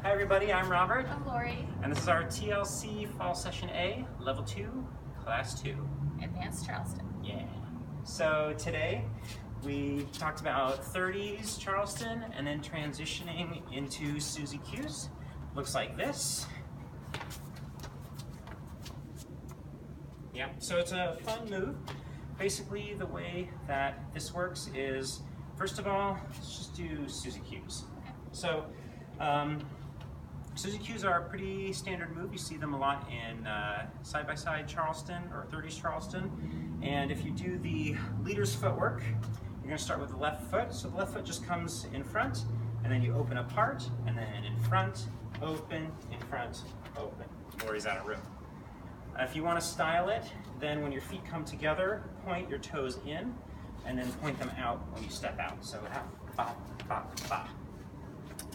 Hi everybody, I'm Robert. I'm Lori. And this is our TLC Fall Session A, Level 2, Class 2. Advanced Charleston. Yeah. So today we talked about 30s Charleston and then transitioning into Susie Q's. Looks like this. Yeah, so it's a fun move. Basically the way that this works is, first of all, let's just do Susie Q's. So Susie Q's are a pretty standard move. You see them a lot in side-by-side Charleston or 30s Charleston. And if you do the leader's footwork, you're going to start with the left foot. So the left foot just comes in front, and then you open apart, and then in front, open, in front, open. Lori's out of room. If you want to style it, then when your feet come together, point your toes in, and then point them out when you step out. So ba, ba, ba.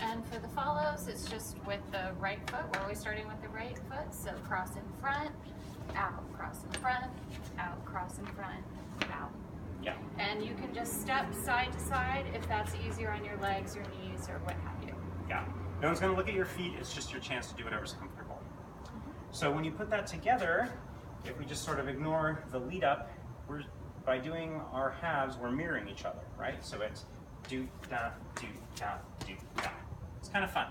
And for the follows, it's just with the right foot. We're always starting with the right foot. So cross in front, out, cross in front, out, cross in front, out. Yeah. And you can just step side to side if that's easier on your legs, your knees, or what have you. Yeah. No one's going to look at your feet. It's just your chance to do whatever's comfortable. So when you put that together, if we just sort of ignore the lead up, by doing our halves, we're mirroring each other, right? So it's do, da, do, da, do, da. It's kind of fun.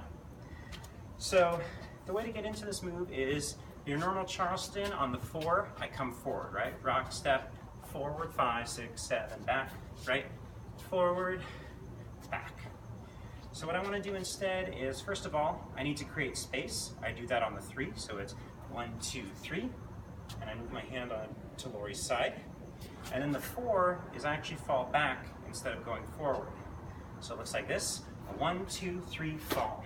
So the way to get into this move is your normal Charleston on the 4, I come forward, right? Rock, step, forward, 5, 6, 7, back, right? Forward, back. So what I want to do instead is, first of all, I need to create space. I do that on the 3, so it's 1, 2, 3, and I move my hand on to Lori's side. And then the 4 is I actually fall back instead of going forward. So it looks like this, a 1, 2, 3, fall.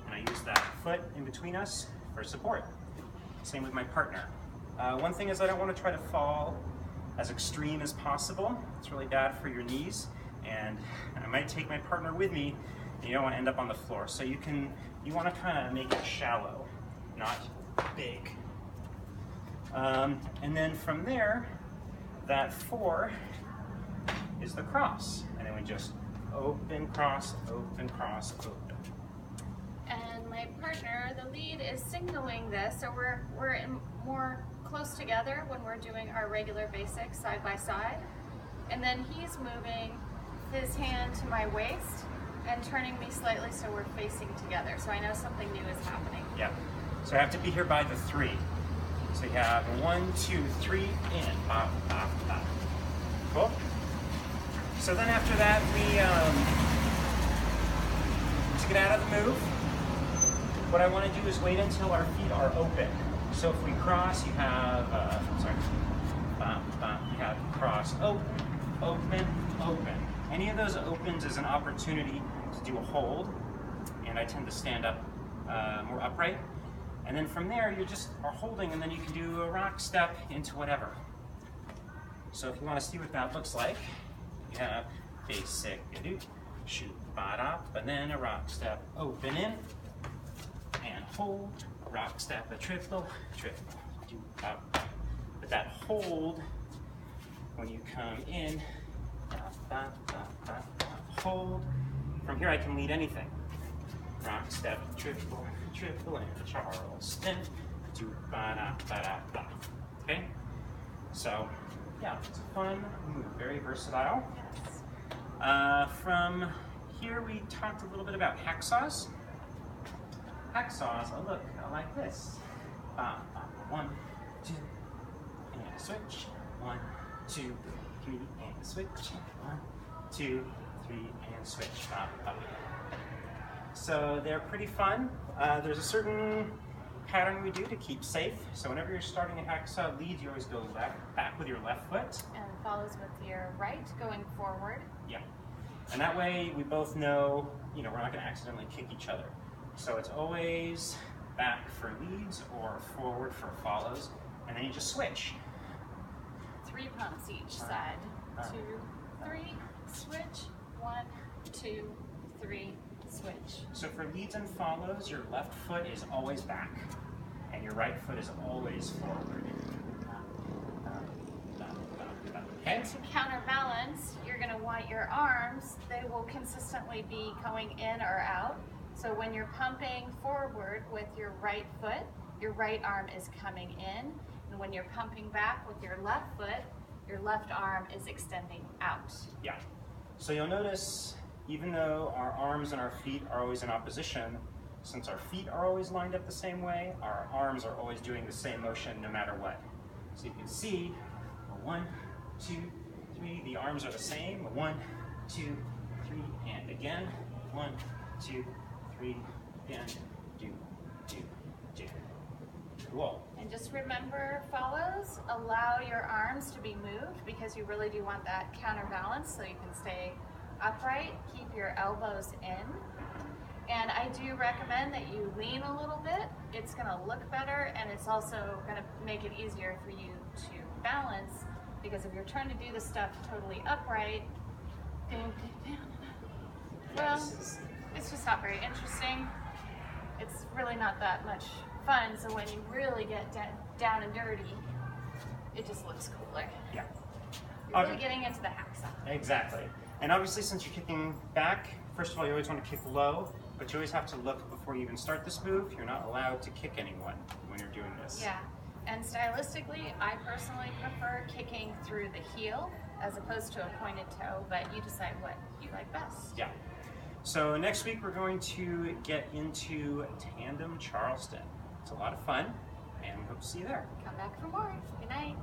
And I use that foot in between us for support. Same with my partner. One thing is I don't want to try to fall as extreme as possible. It's really bad for your knees, and I might take my partner with me. You don't want to end up on the floor. So you want to kind of make it shallow, not big. And then from there, that 4 is the cross. And then we just open, cross, open, cross, open. And my partner, the lead, is signaling this, so we're more close together when we're doing our regular basics side by side. And then he's moving his hand to my waist and turning me slightly so we're facing together. So I know something new is happening. Yeah. So I have to be here by the 3. So you have 1, 2, 3, in. Bop, bop, bop. Cool. So then after that, to get out of the move, what I want to do is wait until our feet are open. So if we cross, you have, bop, bop, you have cross, open, open, open. Any of those opens is an opportunity to do a hold, and I tend to stand up more upright. And then from there, you just are holding, and then you can do a rock step into whatever. So if you want to see what that looks like, you have basic, shoot, bot up, and then a rock step, open in, and hold, a rock step, a triple, triple, do, bop, bop. But that hold, when you come in, bop, bop, bop, bop, bop, hold, from here I can lead anything. Rock step, triple, triple, and Charleston, do, ba, da, ba, da, ba. Okay? So, yeah, it's a fun move, very versatile. From here we talked a little bit about hacksaws. Hacksaws, oh look, I like this. 1, 2, and switch. 1, 2, 3, and switch. 1, 2, 3, and switch. So they're pretty fun. There's a certain pattern we do to keep safe. So whenever you're starting a hacksaw lead, you always go back with your left foot. And follows with your right, going forward. Yeah. And that way we both know, we're not going to accidentally kick each other. So it's always back for leads or forward for follows, and then you just switch. 3 pumps each side. 2, 3, switch. 1, 2, 3, switch. So for leads and follows, your left foot is always back, and your right foot is always forward. And to counterbalance, you're going to want your arms, they will consistently be going in or out. So when you're pumping forward with your right foot, your right arm is coming in. And when you're pumping back with your left foot, your left arm is extending out. Yeah. So you'll notice, even though our arms and our feet are always in opposition, since our feet are always lined up the same way, our arms are always doing the same motion no matter what. So you can see, 1, 2, 3, the arms are the same. 1, 2, 3, and again. 1, 2, 3, and do. Cool. And just remember, follows, allow your arms to be moved because you really do want that counterbalance so you can stay upright. Keep your elbows in. And I do recommend that you lean a little bit. It's going to look better, and it's also going to make it easier for you to balance, because if you're trying to do this stuff totally upright, well, it's just not very interesting. It's really not that much fun, so when you really get down and dirty, it just looks cooler. Yeah. You're really getting into the hacksaw. Exactly. And obviously, since you're kicking back, first of all, you always want to kick low, but you always have to look before you even start this move. You're not allowed to kick anyone when you're doing this. Yeah. And stylistically, I personally prefer kicking through the heel as opposed to a pointed toe, but you decide what you like best. Yeah. So next week, we're going to get into tandem Charleston. It's a lot of fun, and we hope to see you there. Come back for more. Good night.